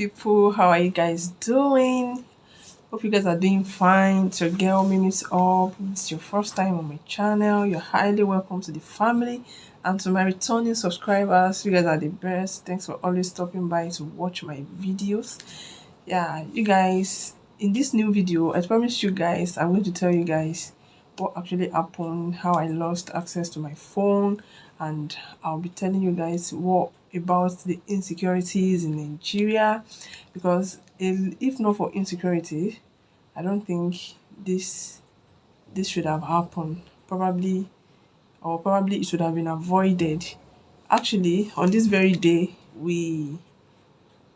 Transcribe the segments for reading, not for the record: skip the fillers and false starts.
people. How are you guys doing? Hope you guys are doing fine. It's your girl Mimi's up. It's your first time on my channel. You're highly welcome to the family. And to my returning subscribers, you guys are the best. Thanks for always stopping by to watch my videos. Yeah, you guys, in this new video, I promise you guys, I'm going to tell you guys what actually happened, how I lost access to my phone, and I'll be telling you guys what about the insecurities in Nigeria, because if not for insecurity, I don't think this should have happened. Probably it should have been avoided. Actually, on this very day, we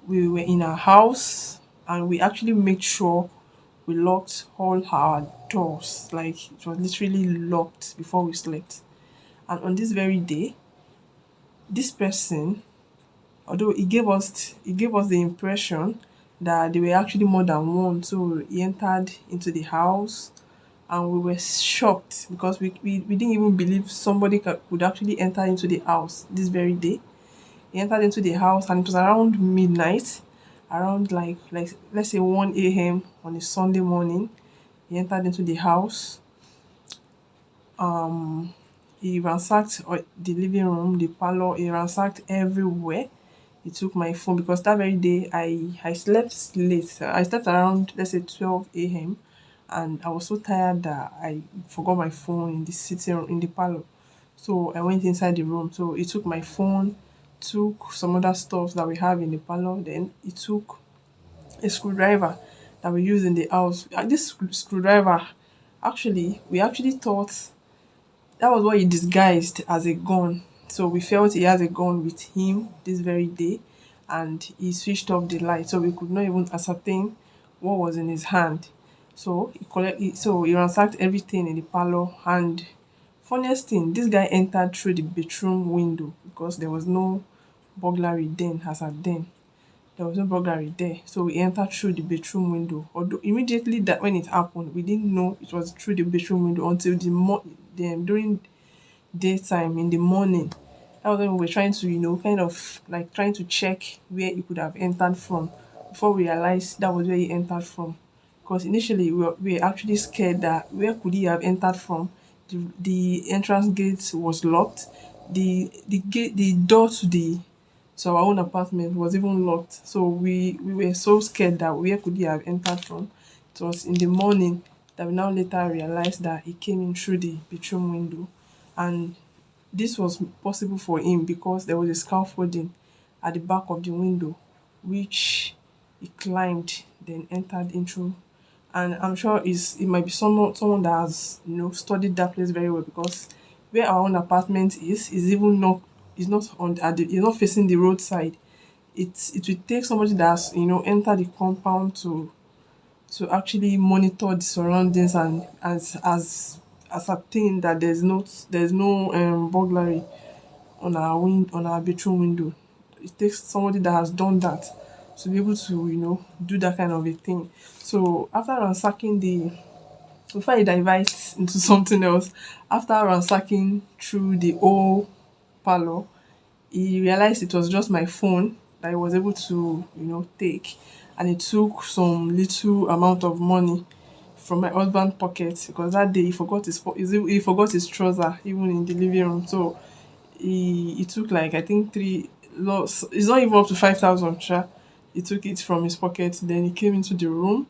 were in our house and we actually made sure we locked all our doors. Like it was literally locked before we slept. And on this very day, this person, although he gave us the impression that there were actually more than one. So he entered into the house and we were shocked because we didn't even believe somebody could actually enter into the house this very day. He entered into the house and it was around midnight, around like let's say 1 a.m. on a Sunday morning. He entered into the house. He ransacked the living room, the parlor, he ransacked everywhere. He took my phone because that very day I slept late. I slept around let's say 12 a.m. and I was so tired that I forgot my phone in the sitting room in the parlor. So I went inside the room. So he took my phone, took some other stuff that we have in the parlor. Then he took a screwdriver that we use in the house. This screwdriver, actually, we actually thought that was what he disguised as a gun. So we felt he has a gun with him this very day, and he switched off the light, so we could not even ascertain what was in his hand. So he ransacked everything in the parlor, and funniest thing, this guy entered through the bedroom window because there was no burglary then as at then. There was no burglary there. So we entered through the bedroom window. Although immediately that when it happened, we didn't know it was through the bedroom window until during daytime in the morning. That was when we were trying to, kind of like trying to check where he could have entered from before we realized that was where he entered from. Because initially we were actually scared that where could he have entered from? The entrance gate was locked. The door to our own apartment was even locked. So we were so scared that where could he have entered from? It was in the morning that we now later realized that he came in through the bedroom window. And this was possible for him because there was a scaffolding at the back of the window, which he climbed, then entered into. And I'm sure it might be someone that has studied that place very well, because where our own apartment is even not is not on at the is not facing the roadside. It will take somebody that's entered the compound to actually monitor the surroundings and as ascertain that there's no burglary on our bedroom window. It takes somebody that has done that to be able to do that kind of a thing. So after ransacking the before I divert into something else, after ransacking through the whole parlor, he realized it was just my phone that he was able to take, and he took some little amount of money from my husband pocket, because that day he forgot his trouser even in the living room. So he took like I think three lots. It's not even up to 5,000. Sha. He took it from his pocket. Then he came into the room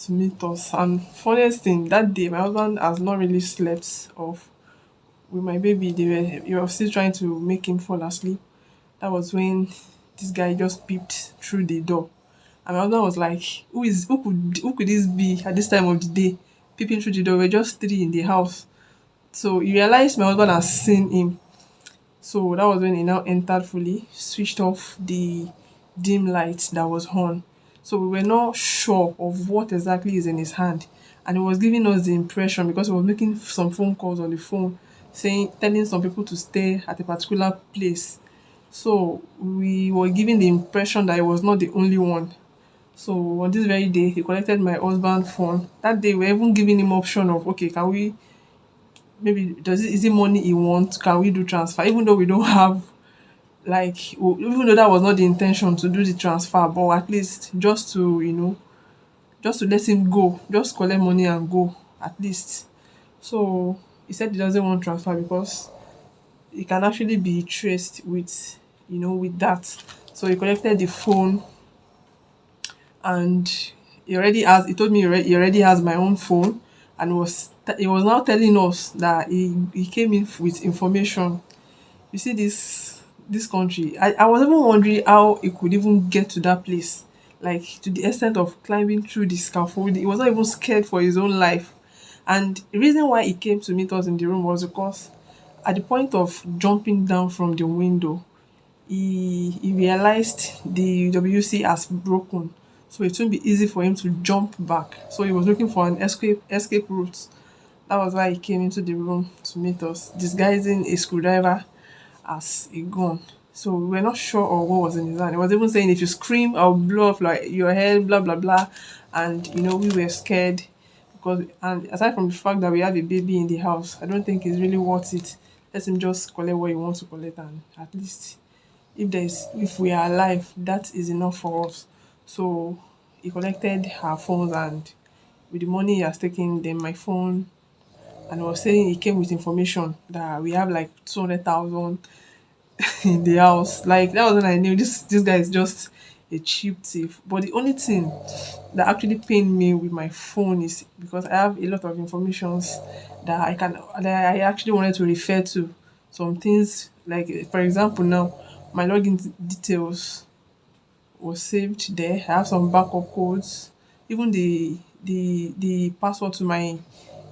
to meet us. And funniest thing, that day my husband has not really slept off with my baby. He was still trying to make him fall asleep. That was when this guy just peeped through the door. And my husband was like, who could this be at this time of the day? Peeping through the door. We're just three in the house. So he realized my husband has seen him. So that was when he now entered fully, switched off the dim light that was on. So we were not sure of what exactly is in his hand. And he was giving us the impression, because he was making some phone calls on the phone, telling some people to stay at a particular place. So we were given the impression that he was not the only one. So on this very day, he collected my husband's phone. That day, we were even giving him option of, okay, can we maybe is it money he wants? Can we do transfer? Even though we don't have like even though that was not the intention to do the transfer, but at least just to just to let him go, just collect money and go at least. So he said he doesn't want transfer because it can actually be traced with with that. So he collected the phone, and he told me he already has my own phone, and he was now telling us that he came in with information. You see this country, I was even wondering how he could even get to that place, like to the extent of climbing through the scaffold. He was not even scared for his own life. And the reason why he came to meet us in the room was because at the point of jumping down from the window, he realized the WC has broken, so it wouldn't be easy for him to jump back. So he was looking for an escape route. That was why he came into the room to meet us, disguising a screwdriver as a gun. So we were not sure of what was in his hand. He was even saying, if you scream, I'll blow off like your head, blah blah blah. And we were scared because, and aside from the fact that we have a baby in the house, I don't think it's really worth it. Let him just collect what he wants to collect, and at least if we are alive, that is enough for us. So he collected her phones, and with the money he has taken, then my phone, and was saying he came with information that we have like 200,000 in the house. Like that was when I knew this guy is just a cheap thief. But the only thing that actually pained me with my phone is because I have a lot of informations that I actually wanted to refer to. Some things, like for example now, my login details was saved there. I have some backup codes, even the password to my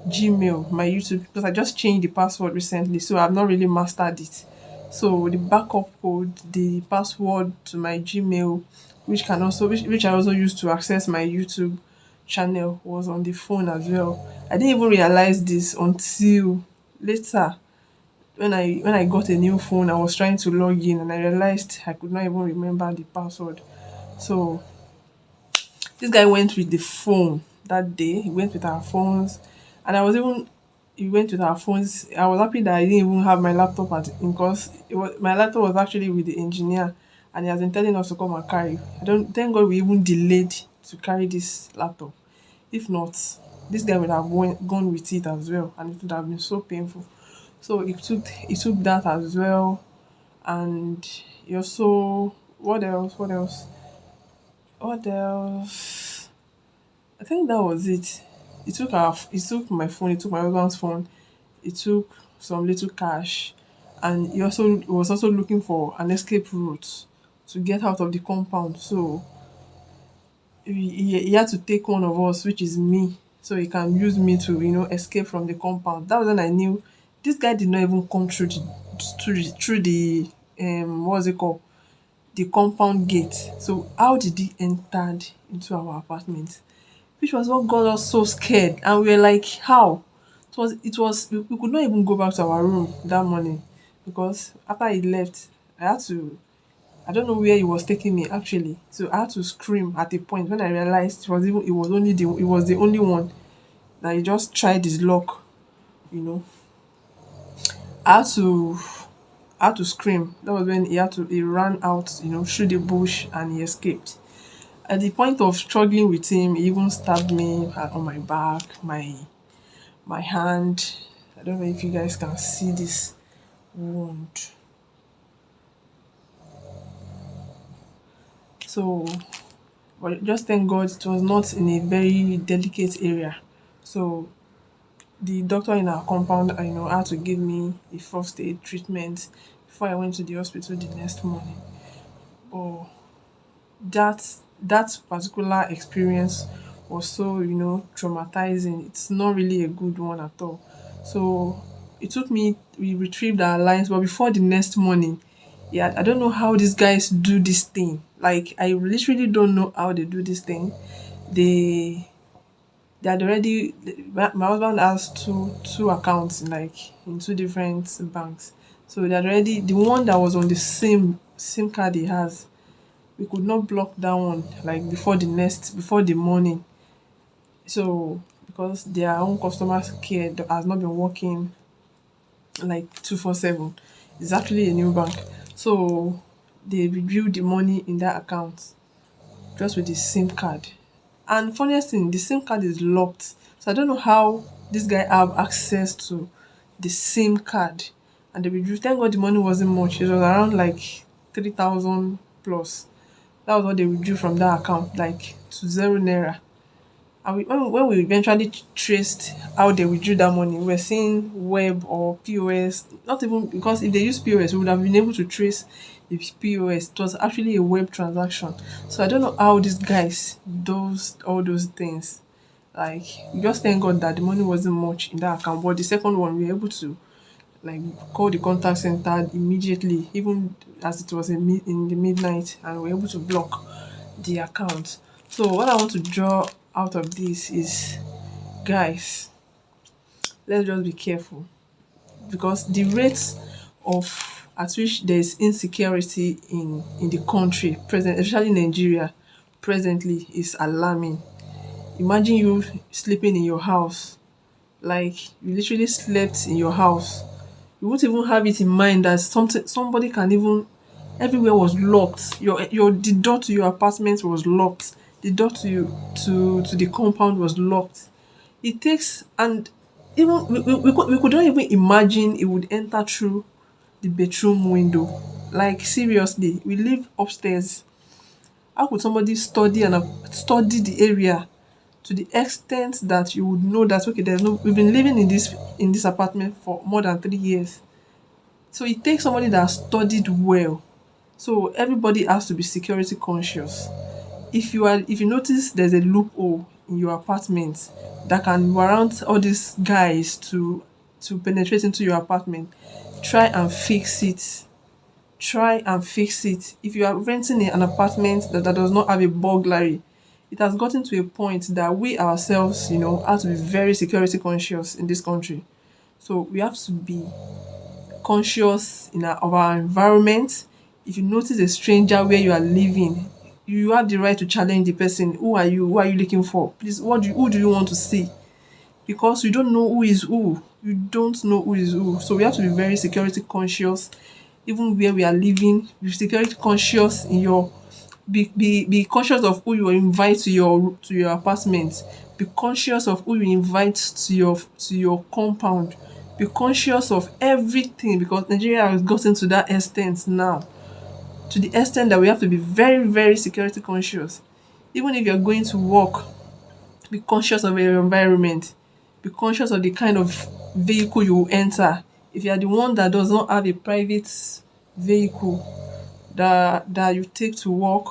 Gmail, my YouTube, because I just changed the password recently, so I've not really mastered it. So the backup code, the password to my Gmail, which I also use to access my YouTube channel, was on the phone as well. I didn't even realize this until later when I got a new phone. I was trying to log in and I realized I could not even remember the password. So this guy went with the phone that day. He went with our phones, and he went with our phones. I was happy that I didn't even have my laptop because my laptop was actually with the engineer, and he has been telling us to come and carry. I don't Thank God we even delayed to carry this laptop. If not, this guy would have gone with it as well, and it would have been so painful. So he took that as well, and he also, what else? What else? What else? I think that was it. He took my phone, he took my husband's phone, he took some little cash, and he was also looking for an escape route to get out of the compound. So he had to take one of us, which is me, so he can use me to escape from the compound. That was when I knew this guy did not even come through the what's it called, the compound gate. So how did he entered into our apartment? Which was what got us so scared, and we were like, how? We could not even go back to our room that morning, because after he left, I don't know where he was taking me actually. So I had to scream at a point when I realized it was the only one that he just tried his luck, you know. I had to I had to scream. That was when he ran out, through the bush, and he escaped. At the point of struggling with him, he even stabbed me on my back, my hand. I don't know if you guys can see this wound. So, but just thank God it was not in a very delicate area. So the doctor in our compound, had to give me a first aid treatment before I went to the hospital the next morning. But that particular experience was so traumatizing. It's not really a good one at all. So we retrieved our lines, but before the next morning, yeah, I don't know how these guys do this thing. Like, I literally don't know how they do this thing. They had already my husband has two accounts, like in two different banks. So they had already, the one that was on the same SIM card he has, we could not block that one like before the morning. So because their own customer care has not been working like 247, it's actually a new bank. So they withdrew the money in that account just with the SIM card. And funniest thing, the SIM card is locked. So I don't know how this guy have access to the SIM card. And they withdrew. Thank God the money wasn't much. It was around like 3,000 plus. That was what they withdrew from that account, like to zero naira. And when we eventually traced how they withdrew that money, we were seeing web or POS. Not even because if they use POS, we would have been able to trace the POS. It was actually a web transaction. So I don't know how these guys does all those things. Like, we just thank God that the money wasn't much in that account. But the second one, we were able to like call the contact center immediately, even as it was in the midnight, and we were able to block the account. So what I want to draw out of this is, guys, let's just be careful, because the rates of at which there is insecurity in the country present, especially Nigeria presently, is alarming. Imagine you sleeping in your house, like you literally slept in your house. You won't even have it in mind that somebody can even, everywhere was locked. Your the door to your apartment was locked. The door to to the compound was locked. It takes, and even we could not even imagine it would enter through the bedroom window. Like, seriously, we live upstairs. How could somebody study the area to the extent that you would know that, okay, there's no, we've been living in this apartment for more than 3 years. So it takes somebody that has studied well. So everybody has to be security conscious. If you notice there's a loophole in your apartment that can warrant all these guys to penetrate into your apartment, try and fix it. Try and fix it. If you are renting an apartment that does not have a burglary, it has gotten to a point that we ourselves, have to be very security conscious in this country. So we have to be conscious of our environment. If you notice a stranger where you are living, you have the right to challenge the person. Who are you? Who are you looking for? Please, who do you want to see? Because you don't know who is who. You don't know who is who. So we have to be very security conscious, even where we are living. Be security conscious in your, be conscious of who you invite to your apartment. Be conscious of who you invite to your compound. Be conscious of everything, because Nigeria has gotten to that extent now, to the extent that we have to be very, very security conscious. Even if you're going to work, be conscious of your environment. Be conscious of the kind of vehicle you will enter. If you are the one that does not have a private vehicle that you take to work,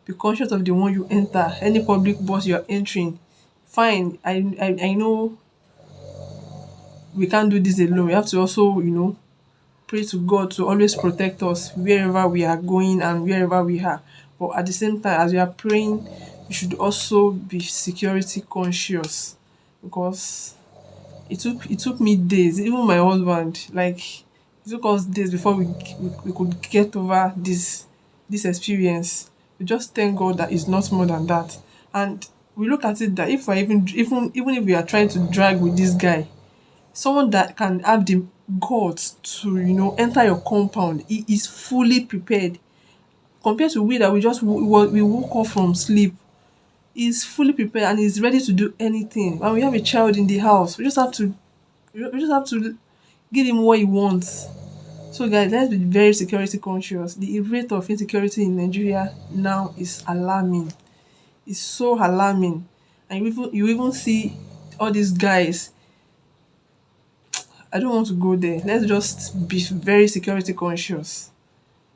be conscious of the one you enter. Any public bus you're entering, fine. I know we can't do this alone. We have to also, pray to God to always protect us wherever we are going and wherever we are. But at the same time, as we are praying, we should also be security conscious, because it took me days, even my husband, like, it took us days before we could get over this experience. We just thank God that it's not more than that. And we look at it that if I even if we are trying to drag with this guy, someone that can have the guts to enter your compound, he is fully prepared, compared to we that we woke up from sleep. He's fully prepared and he's ready to do anything. And we have a child in the house, we just have to give him what he wants. So guys, let's be very security conscious. The rate of insecurity in Nigeria now is alarming. It's so alarming. And you even see all these guys. I don't want to go there. Let's just be very security conscious,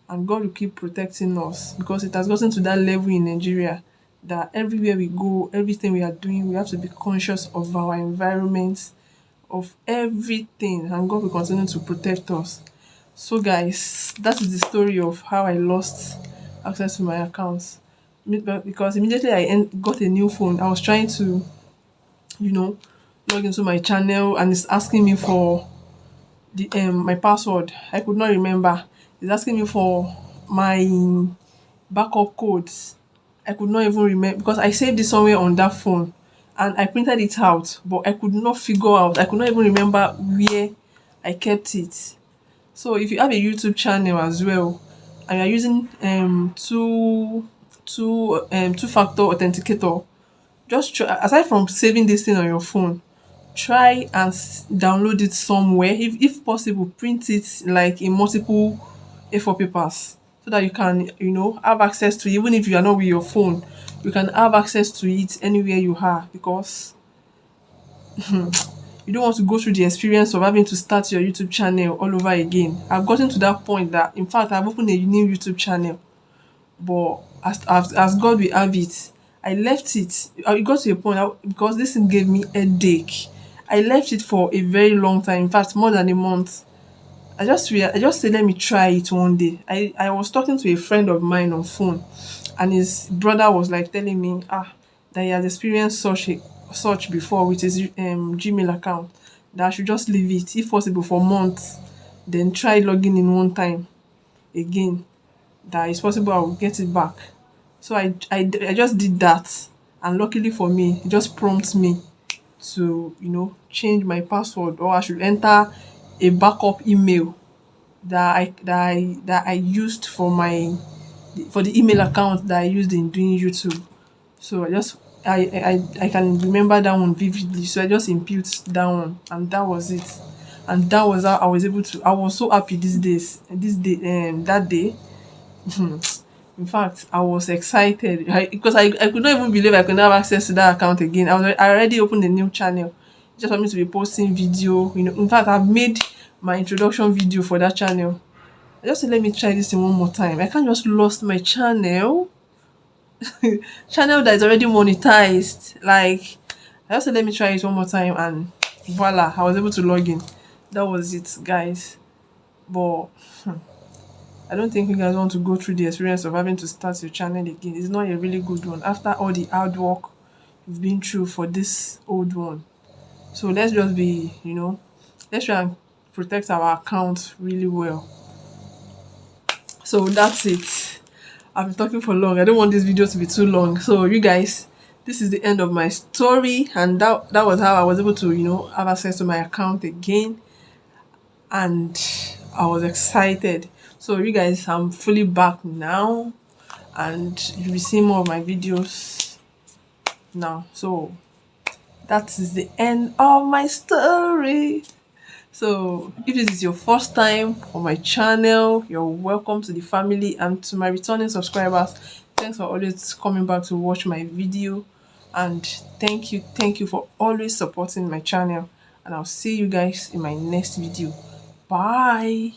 and God will keep protecting us, because it has gotten to that level in Nigeria that everywhere we go, everything we are doing, we have to be conscious of our environment, of everything, and God will continue to protect us. So guys, that is the story of how I lost access to my accounts. Because immediately got a new phone, I was trying to, you know, log into my channel, and it's asking me for the my password. I could not remember. It's asking me for my backup codes. I could not even remember, because I saved it somewhere on that phone and I printed it out, but I could not figure out. I could not even remember where I kept it. So if you have a YouTube channel as well, and you're using two factor authenticator, just try, aside from saving this thing on your phone, try and download it somewhere. If possible, print it like in multiple A4 papers so that you can, have access to it. Even if you are not with your phone, you can have access to it anywhere you are, because you don't want to go through the experience of having to start your YouTube channel all over again. I've gotten to that point that, in fact, I've opened a new YouTube channel, but as God will have it, I left it. It got to a point because this thing gave me headache. I left it for a very long time. In fact, more than a month. I just said let me try it one day. I was talking to a friend of mine on phone, and his brother was like telling me that he has experienced such before with his Gmail account, that I should just leave it if possible for months, then try logging in one time again, that it's possible I will get it back. So I just did that, and luckily for me, it just prompts me to change my password, or I should enter a backup email that I used for the email account that I used in doing YouTube. So I can remember that one vividly. So I just input that one, and that was it. And that was how I was able to. I was so happy these days. This day, that day. In fact, I was excited because I could not even believe I could have access to that account again. I already opened a new channel just for me to be posting video. In fact, I've made my introduction video for that channel. I just said, let me try this thing one more time. I can't just lost my channel, channel that is already monetized. Like, I just said, let me try it one more time, and voila, I was able to log in. That was it, guys. But I don't think you guys want to go through the experience of having to start your channel again. It's not a really good one after all the hard work you've been through for this old one. So let's just be, let's try and protect our account really well. So that's it. I've been talking for long. I don't want this video to be too long. So you guys, this is the end of my story, and that was how I was able to, have access to my account again, and I was excited. So you guys, I'm fully back now, and you'll be seeing more of my videos now. So that is the end of my story. So if this is your first time on my channel, you're welcome to the family, and to my returning subscribers, thanks for always coming back to watch my video, and thank you for always supporting my channel, and I'll see you guys in my next video. Bye.